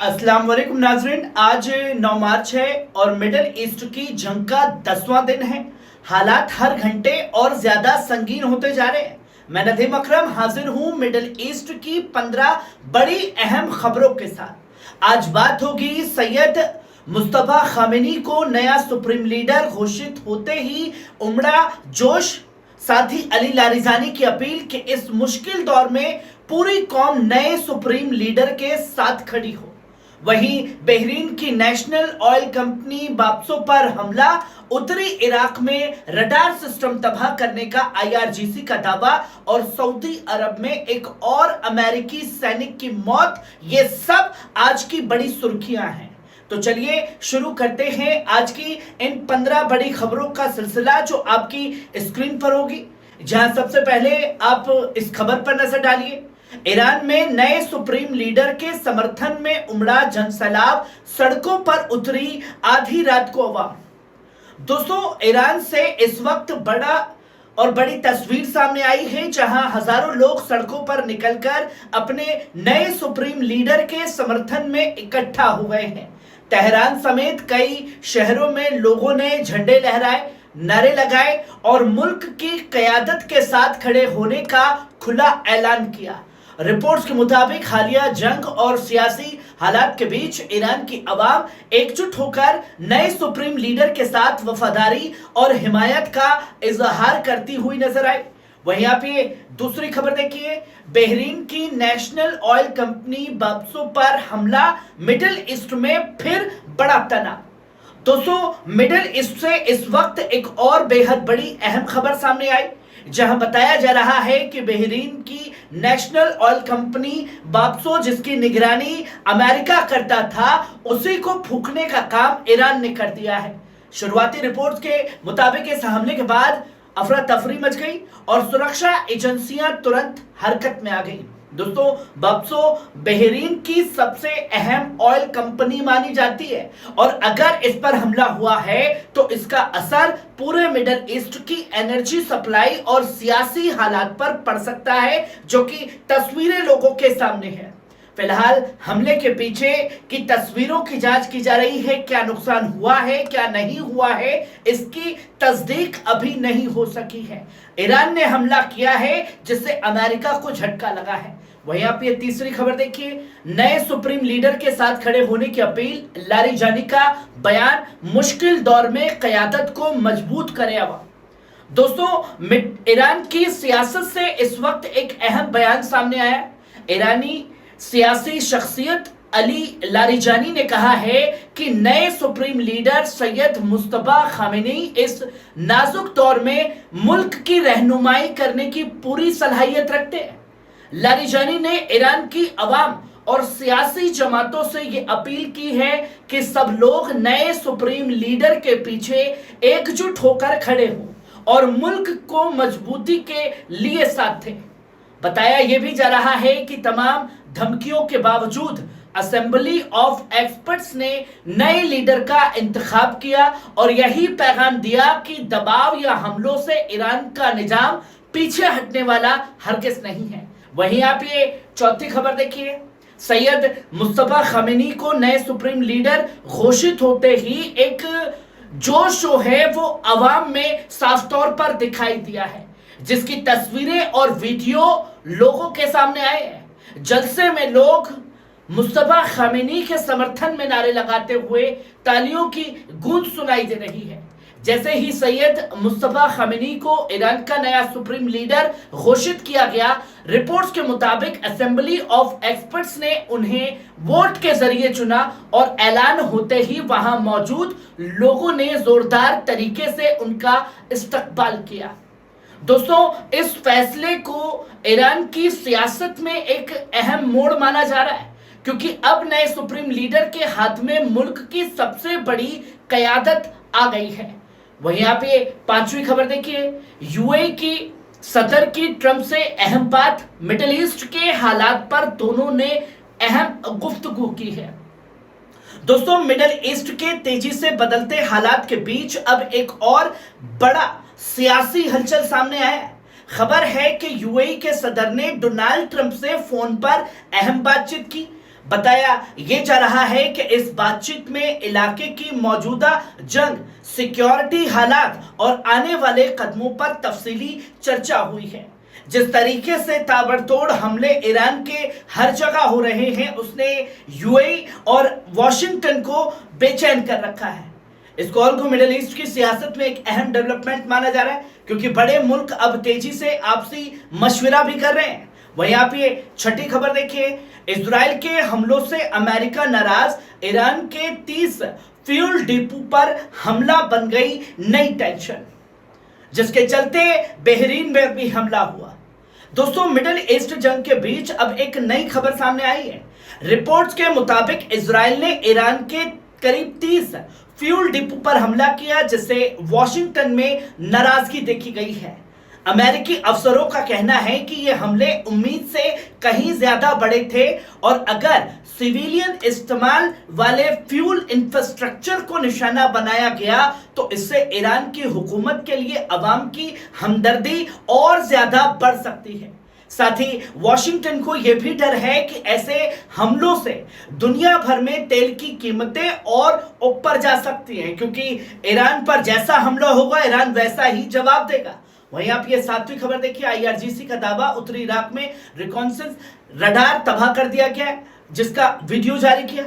अस्सलाम वालेकुम नाज़रीन, आज 9 मार्च है और मिडल ईस्ट की जंग का 10वां दिन है। हालात हर घंटे और ज्यादा संगीन होते जा रहे हैं। मैं नदीम अकरम हाजिर हूं मिडल ईस्ट की 15 बड़ी अहम खबरों के साथ। आज बात होगी सैयद मुस्तफा खामेनी को नया सुप्रीम लीडर घोषित होते ही उमड़ा जोश, साथ ही अली लारिजानी की अपील कि इस मुश्किल दौर में पूरी कौम नए सुप्रीम लीडर के साथ खड़ी हो। वहीं बहरीन की नेशनल ऑयल कंपनी बाप्सो पर हमला, उत्तरी इराक में रडार सिस्टम तबाह करने का IRGC का दावा और सऊदी अरब में एक और अमेरिकी सैनिक की मौत, ये सब आज की बड़ी सुर्खियां हैं। तो चलिए शुरू करते हैं आज की इन 15 बड़ी खबरों का सिलसिला जो आपकी स्क्रीन पर होगी, जहां सबसे पहले आप इस खबर पर नजर डालिए। ईरान में नए सुप्रीम लीडर के समर्थन में उमड़ा जनसैलाब, सड़कों पर उतरी आधी रात को अवाम। दोस्तों, ईरान से इस वक्त बड़ी तस्वीर सामने आई है, जहां हजारों लोग सड़कों पर निकलकर अपने नए सुप्रीम लीडर के समर्थन में इकट्ठा हुए हैं। तेहरान समेत कई शहरों में लोगों ने झंडे लहराए, नारे लगाए और मुल्क की क़यादत के साथ खड़े होने का खुला ऐलान किया। रिपोर्ट्स के मुताबिक हालिया जंग और सियासी हालात के बीच ईरान की आवाम एकजुट होकर नए सुप्रीम लीडर के साथ वफादारी और हिमायत का इजहार करती हुई नजर आई। वहीं आप ये दूसरी खबर देखिए, बहरीन की नेशनल ऑयल कंपनी बाप्सो पर हमला, मिडिल ईस्ट में फिर बड़ा तनाव। दोस्तों, मिडिल ईस्ट से इस वक्त एक और बेहद बड़ी अहम खबर सामने आई, जहां बताया जा रहा है कि बहरीन की नेशनल ऑयल कंपनी बाप्सो, जिसकी निगरानी अमेरिका करता था, उसी को फूंकने का काम ईरान ने कर दिया है। शुरुआती रिपोर्ट्स के मुताबिक इस हमले के बाद अफरा तफरी मच गई और सुरक्षा एजेंसियां तुरंत हरकत में आ गई। दोस्तों, बाप्सो बहरीन की सबसे अहम ऑयल कंपनी मानी जाती है और अगर इस पर हमला हुआ है तो इसका असर पूरे मिडल ईस्ट की एनर्जी सप्लाई और सियासी हालात पर पड़ सकता है, जो कि तस्वीरें लोगों के सामने है। फिलहाल हमले के पीछे की तस्वीरों की जांच की जा रही है। क्या नुकसान हुआ है, क्या नहीं हुआ है, इसकी तस्दीक अभी नहीं हो सकी है। ईरान ने हमला किया है जिससे अमेरिका को झटका लगा है। वहीं आप ये तीसरी खबर देखिए, नए सुप्रीम लीडर के साथ खड़े होने की अपील, लारिजानी का बयान, मुश्किल दौर में क़यादत को मजबूत करे आवाम। दोस्तों, ईरान की सियासत से इस वक्त एक अहम बयान सामने आया। ईरानी सियासी शख्सियत अली लारिजानी ने कहा है कि नए supreme leader Syed Mustafa Khamenei इस नाजुक दौर में मुल्क की रहनुमाई करने की पूरी सलाहियत रखते हैं। लारिजानी ने ईरान की अवाम और सियासी जमातों से ये अपील की है कि सब लोग नए सुप्रीम लीडर के पीछे एकजुट होकर खड़े हों और मुल्क को मजबूती के लिए साथ थे। बताया यह भी जा रहा है कि तमाम धमकियों के बावजूद असेंबली ऑफ एक्सपर्ट्स ने नए लीडर का इंतखाब किया और यही पैगाम दिया कि दबाव या हमलों से ईरान का निजाम पीछे हटने वाला हरगिज नहीं है। वहीं आप ये चौथी खबर देखिए, सैयद मुस्तफा खामेनी को नए सुप्रीम लीडर घोषित होते ही एक जोश जो है वो अवाम में साफ तौर पर दिखाई दिया है, जिसकी तस्वीरें और वीडियो लोगों के सामने आए हैं। जलसे में लोग मुस्तफा खामेनी के समर्थन में नारे लगाते हुए तालियों की गूंज सुनाई दे रही है। जैसे ही सैयद मुस्तफा खामेनी को ईरान का नया सुप्रीम लीडर घोषित किया गया, रिपोर्ट्स के मुताबिक असेंबली ऑफ एक्सपर्ट्स ने उन्हें वोट के जरिए चुना और ऐलान होते ही वहां मौजूद लोगों ने जोरदार तरीके से उनका इस्तकबाल किया। दोस्तों, इस फैसले को ईरान की सियासत में एक अहम मोड़ माना जा रहा है, क्योंकि अब नए सुप्रीम लीडर के हाथ में मुल्क की सबसे बड़ी कयादत आ गई है। वहीं यहाँ पे पांचवी खबर देखिए, यूएई की सदर की ट्रंप से अहम बात, मिडिल ईस्ट के हालात पर दोनों ने अहम गुफ्तगू की है। दोस्तों, मिडिल ईस्ट के तेजी से बदलते हालात के बीच अब एक और बड़ा सियासी हलचल सामने आया है। खबर है कि यूएई के सदर ने डोनाल्ड ट्रंप से फोन पर अहम बातचीत की। बताया यह जा रहा है कि इस बातचीत में इलाके की मौजूदा जंग, सिक्योरिटी हालात और आने वाले कदमों पर तफसीली चर्चा हुई है। जिस तरीके से ताबड़तोड़ हमले ईरान के हर जगह हो रहे हैं, उसने यूएई और वॉशिंगटन को बेचैन कर रखा है। इस कॉल को मिडिल ईस्ट की सियासत में एक अहम डेवलपमेंट माना जा रहा है, क्योंकि बड़े मुल्क अब तेजी से आपसी मशविरा भी कर रहे हैं। वहीं आप ये छठी खबर देखिए, इजराइल के हमलों से अमेरिका नाराज, ईरान के 30 फ्यूल डिपो पर हमला बन गई नई टेंशन, जिसके चलते बहरीन में भी हमला हुआ। दोस्तों, मिडिल ईस्ट जंग के बीच अब एक नई खबर सामने आई है। रिपोर्ट्स के मुताबिक इजराइल ने ईरान के करीब 30 फ्यूल डिपो पर हमला किया, जिससे वॉशिंगटन में नाराजगी देखी गई है। अमेरिकी अफसरों का कहना है कि ये हमले उम्मीद से कहीं ज्यादा बड़े थे और अगर सिविलियन इस्तेमाल वाले फ्यूल इंफ्रास्ट्रक्चर को निशाना बनाया गया तो इससे ईरान की हुकूमत के लिए अवाम की हमदर्दी और ज्यादा बढ़ सकती है। साथ ही वॉशिंगटन को यह भी डर है कि ऐसे हमलों से दुनिया भर में तेल की कीमतें और ऊपर जा सकती हैं, क्योंकि ईरान पर जैसा हमला होगा ईरान वैसा ही जवाब देगा। वहीं आप ये सातवीं खबर देखिए, आईआरजीसी का दावा, उत्तरी इराक में रिकॉन्सेंस रडार तबाह कर दिया गया, जिसका वीडियो जारी किया।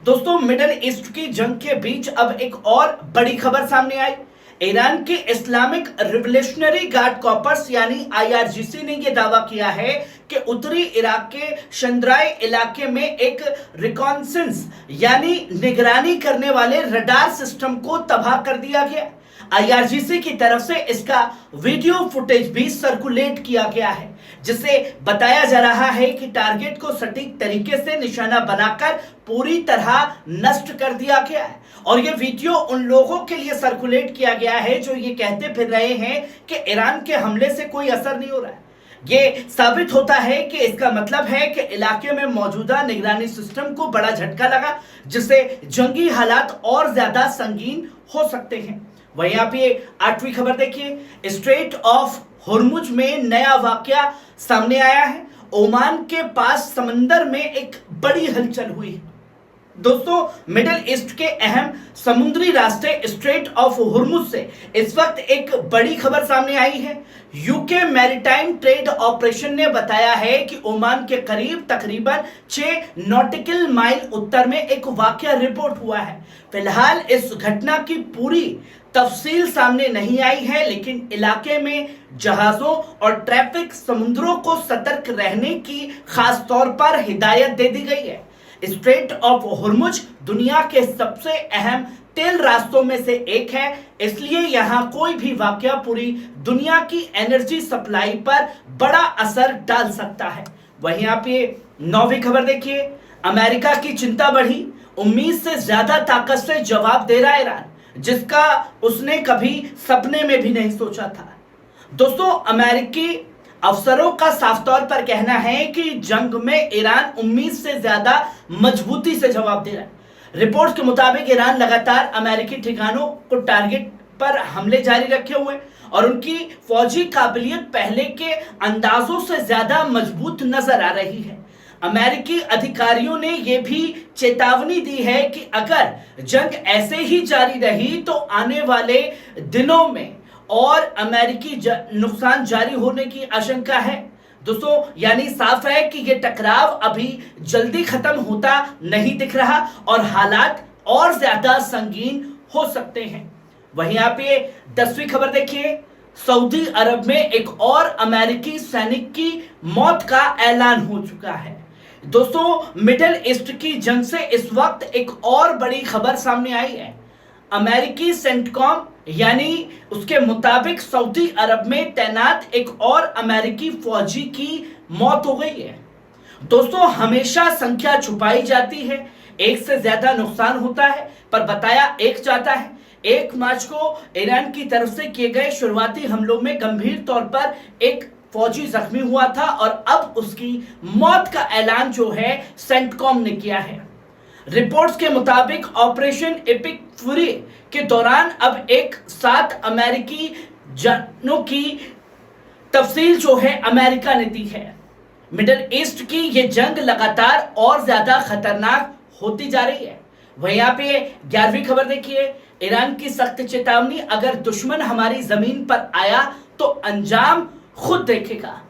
दोस्तों, मिडिल ईस्ट की जंग के बीच अब एक और बड़ी खबर सामने आई। ईरान के इस्लामिक रिवोल्यूशनरी गार्ड कॉर्प्स यानी आईआरजीसी ने यह दावा किया है कि उत्तरी इराक के शंद्राई इलाके में एक रिकॉन्सेंस यानी निगरानी करने वाले रडार सिस्टम को तबाह कर दिया गया। आईआरजीसी की तरफ से इसका वीडियो फुटेज भी सर्कुलेट किया गया है, जिसे बताया जा रहा है कि टारगेट को सटीक तरीके से निशाना बनाकर पूरी तरह नष्ट कर दिया गया है। और यह वीडियो उन लोगों के लिए सर्कुलेट किया गया है जो ये कहते फिर रहे हैं कि ईरान के हमले से कोई असर नहीं हो रहा है। ये साबित होता है कि इसका मतलब है कि इलाके में मौजूदा निगरानी सिस्टम को बड़ा झटका लगा, जिससे जंगी हालात और ज्यादा संगीन हो सकते हैं। वहीं आप ये आठवीं खबर देखिए, स्ट्रेट ऑफ होर्मुज में नया वाकया सामने आया है। ओमान के पास समंदर में एक बड़ी हलचल हुई है। दोस्तों, मिडिल ईस्ट के अहम समुद्री रास्ते स्ट्रेट ऑफ होर्मुज से इस वक्त एक बड़ी खबर सामने आई है। यूके मैरीटाइम ट्रेड ऑपरेशन ने बताया है कि ओमान के करीब तकरीबन 6 नॉटिकल माइल उत्तर में एक वाकया रिपोर्ट हुआ है। फिलहाल इस घटना की पूरी तफसील सामने नहीं आई है, लेकिन इलाके में जहाजों और ट्रैफिक समुद्रों को सतर्क रहने की खास तौर पर हिदायत दे दी गई है। स्ट्रेट ऑफ होर्मुज दुनिया के सबसे अहम तेल रास्तों में से एक है, इसलिए यहां कोई भी वाकया पूरी दुनिया की एनर्जी सप्लाई पर बड़ा असर डाल सकता है। वहीं आप ये 9वीं खबर देखिए, अमेरिका की चिंता बढ़ी, उम्मीद से ज्यादा ताकत से जवाब दे रहा है ईरान, जिसका उसने कभी सपने में भी नहीं सोचा था। दोस्तों, अमेरिकी अफसरों का साफ तौर पर कहना है कि जंग में ईरान उम्मीद से ज्यादा मजबूती से जवाब दे रहा है। रिपोर्ट के मुताबिक ईरान लगातार अमेरिकी ठिकानों को टारगेट पर हमले जारी रखे हुए और उनकी फौजी काबिलियत पहले के अंदाजों से ज्यादा मजबूत नजर आ रही है। अमेरिकी अधिकारियों ने यह भी चेतावनी दी है कि अगर जंग ऐसे ही जारी रही तो आने वाले दिनों में और अमेरिकी नुकसान जारी होने की आशंका है। दोस्तों, यानी साफ है कि यह टकराव अभी जल्दी खत्म होता नहीं दिख रहा और हालात और ज्यादा संगीन हो सकते हैं। वहीं आप ये 10वीं खबर देखिए, सऊदी अरब में एक और अमेरिकी सैनिक की मौत का ऐलान हो चुका है। दोस्तों, मिडिल ईस्ट की जंग से इस वक्त एक और बड़ी खबर सामने आई है। अमेरिकी सेंटकॉम यानी उसके मुताबिक सऊदी अरब में तैनात एक और अमेरिकी फौजी की मौत हो गई है। दोस्तों हमेशा संख्या छुपाई जाती है, एक से ज्यादा नुकसान होता है, पर बताया एक जाता है। 1 मार्च को ईरान की तरफ से किए गए शुरुआती हमलों में गंभीर तौर पर एक फौजी जख्मी हुआ था और अब उसकी मौत का ऐलान जो है सेंटकॉम ने किया है। रिपोर्ट्स के मुताबिक ऑपरेशन एपिक फ्यूरी के दौरान अब एक 7 अमेरिकी जानों की तफसील जो है अमेरिका ने दी है। मिडिल ईस्ट की ये जंग लगातार और ज्यादा खतरनाक होती जा रही है। वहीं यहाँ पे 11वीं खबर देखिए, ईरान की सख्त चेतावनी, अगर दुश्मन हमारी जमीन पर आया तो अंजाम खुद देखेगा।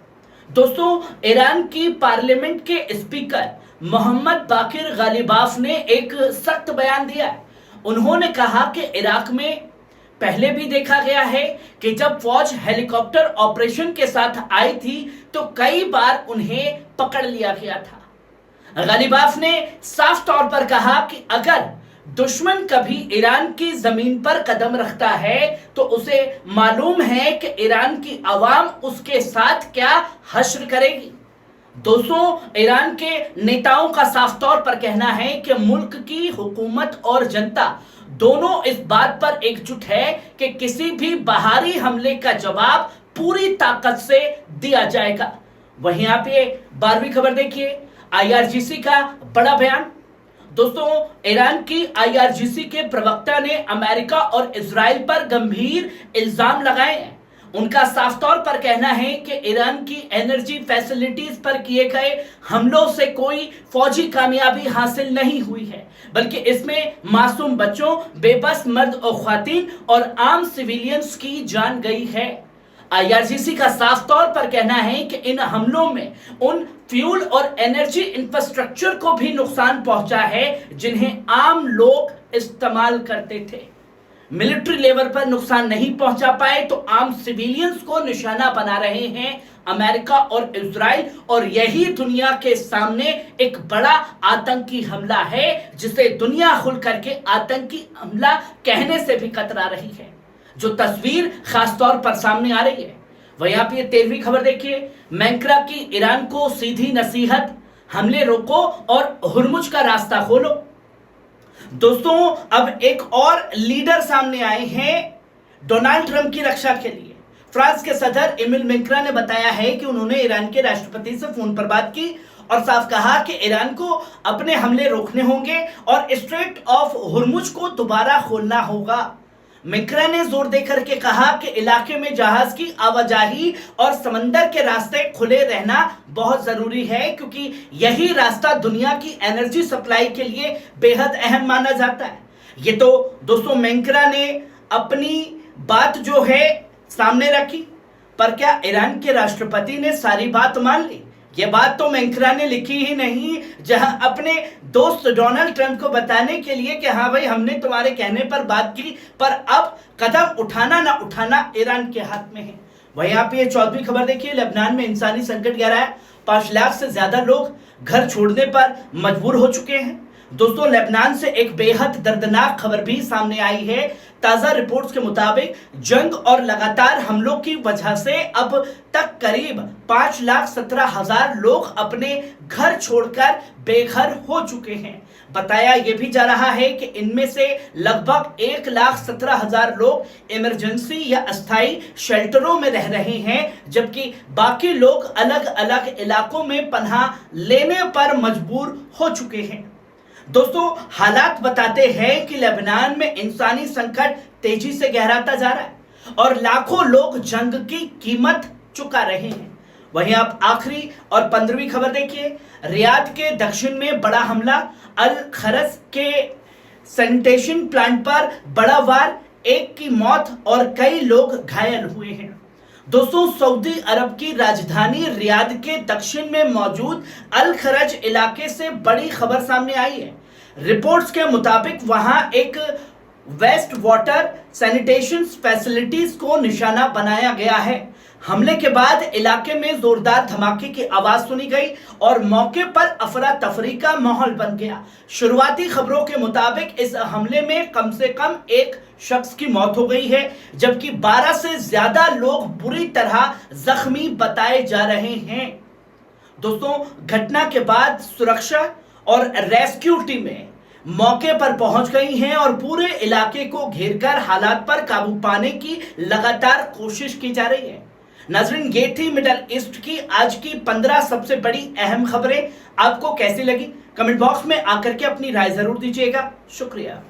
दोस्तों ईरान की पार्लियामेंट के स्पीकर मोहम्मद बाकिर गालिबाफ ने एक सख्त बयान दिया है। उन्होंने कहा कि इराक में पहले भी देखा गया है कि जब फौज हेलीकॉप्टर ऑपरेशन के साथ आई थी तो कई बार उन्हें पकड़ लिया गया था। गालिबाफ ने साफ तौर पर कहा कि अगर दुश्मन कभी ईरान की जमीन पर कदम रखता है तो उसे मालूम है कि ईरान की आवाम उसके साथ क्या हश्र करेगी। दोस्तों ईरान के नेताओं का साफ तौर पर कहना है कि मुल्क की हुकूमत और जनता दोनों इस बात पर एकजुट है कि किसी भी बाहरी हमले का जवाब पूरी ताकत से दिया जाएगा। वहीं आप ये 12वीं खबर देखिए, आईआरजीसी का बड़ा बयान। दोस्तों ईरान की आईआरजीसी के प्रवक्ता ने अमेरिका और इजराइल पर गंभीर इल्जाम लगाए हैं। उनका साफ तौर पर कहना है कि ईरान की एनर्जी फैसिलिटीज पर किए गए हमलों से कोई फौजी कामयाबी हासिल नहीं हुई है, बल्कि इसमें मासूम बच्चों, बेबस मर्द और ख्वातीन और आम सिविलियंस की जान गई है। आईआरजीसी का साफ तौर पर कहना है कि इन हमलों में उन फ्यूल और एनर्जी इंफ्रास्ट्रक्चर को भी नुकसान पहुंचा है जिन्हें आम लोग इस्तेमाल करते थे। मिलिट्री लेवल पर नुकसान नहीं पहुंचा पाए तो आम सिविलियंस को निशाना बना रहे हैं अमेरिका और इजराइल, और यही दुनिया के सामने एक बड़ा आतंकी हमला है जिसे दुनिया खुल करके आतंकी हमला कहने से भी कतरा रही है। जो तस्वीर खासतौर पर सामने आ रही है वह यहाँ पे 13वीं खबर देखिए, मैंक्रा की ईरान को सीधी नसीहत, हमले रोको और हुर्मुज का रास्ता खोलो। दोस्तों अब एक और लीडर सामने आए हैं डोनाल्ड ट्रंप की रक्षा के लिए। फ्रांस के सदर इमिल मैक्रा ने बताया है कि उन्होंने ईरान के राष्ट्रपति से फोन पर बात की और साफ कहा कि ईरान को अपने हमले रोकने होंगे और स्ट्रेट ऑफ हुर्मुज को दोबारा खोलना होगा। मैक्रा ने जोर देकर के कहा कि इलाके में जहाज की आवाजाही और समंदर के रास्ते खुले रहना बहुत जरूरी है, क्योंकि यही रास्ता दुनिया की एनर्जी सप्लाई के लिए बेहद अहम माना जाता है। ये तो दोस्तों मैक्रा ने अपनी बात जो है सामने रखी, पर क्या ईरान के राष्ट्रपति ने सारी बात मान ली? ये बात तो मैक्रा ने लिखी ही नहीं, जहां अपने दोस्त डोनाल्ड ट्रंप को बताने के लिए कि हाँ भाई हमने तुम्हारे कहने पर बात की, पर अब कदम उठाना ना उठाना ईरान के हाथ में है। वहीं यहाँ पे 14वीं खबर देखिए, लेबनान में इंसानी संकट गहरा है, 5 लाख से ज्यादा लोग घर छोड़ने पर मजबूर हो चुके हैं। दोस्तों लेबनान से एक बेहद दर्दनाक खबर भी सामने आई है। ताजा रिपोर्ट्स के मुताबिक जंग और लगातार हमलों की वजह से अब तक करीब 5,17,000 लोग अपने घर छोड़कर बेघर हो चुके हैं। बताया यह भी जा रहा है कि इनमें से लगभग 1,17,000 लोग इमरजेंसी या अस्थायी शेल्टरों में रह रहे हैं, जबकि बाकी लोग अलग अलग इलाकों में पनाह लेने पर मजबूर हो चुके हैं। दोस्तों हालात बताते हैं कि लेबनान में इंसानी संकट तेजी से गहराता जा रहा है और लाखों लोग जंग की कीमत चुका रहे हैं। वहीं आप आखिरी और 15वीं खबर देखिए, रियाद के दक्षिण में बड़ा हमला, अल खरस के सैनिटेशन प्लांट पर बड़ा वार, 1 की मौत और कई लोग घायल हुए हैं। दोस्तों सऊदी अरब की राजधानी रियाद के दक्षिण में मौजूद अल खरज इलाके से बड़ी खबर सामने आई है। रिपोर्ट्स के मुताबिक वहां एक वेस्ट वाटर सैनिटेशन फैसिलिटीज को निशाना बनाया गया है। हमले के बाद इलाके में जोरदार धमाके की आवाज सुनी गई और मौके पर अफरा तफरी का माहौल बन गया। शुरुआती खबरों के मुताबिक इस हमले में कम से कम 1 शख्स की मौत हो गई है, जबकि 12 से ज्यादा लोग बुरी तरह जख्मी बताए जा रहे हैं। दोस्तों, घटना के बाद सुरक्षा और रेस्क्यू टीमें मौके पर पहुंच गई हैं और पूरे इलाके को घेरकर हालात पर काबू पाने की लगातार कोशिश की जा रही है। नाजरीन, ये थी मिडल ईस्ट की आज की 15 सबसे बड़ी अहम खबरें। आपको कैसी लगी? कमेंट बॉक्स में आकर के अपनी राय जरूर दीजिएगा। शुक्रिया।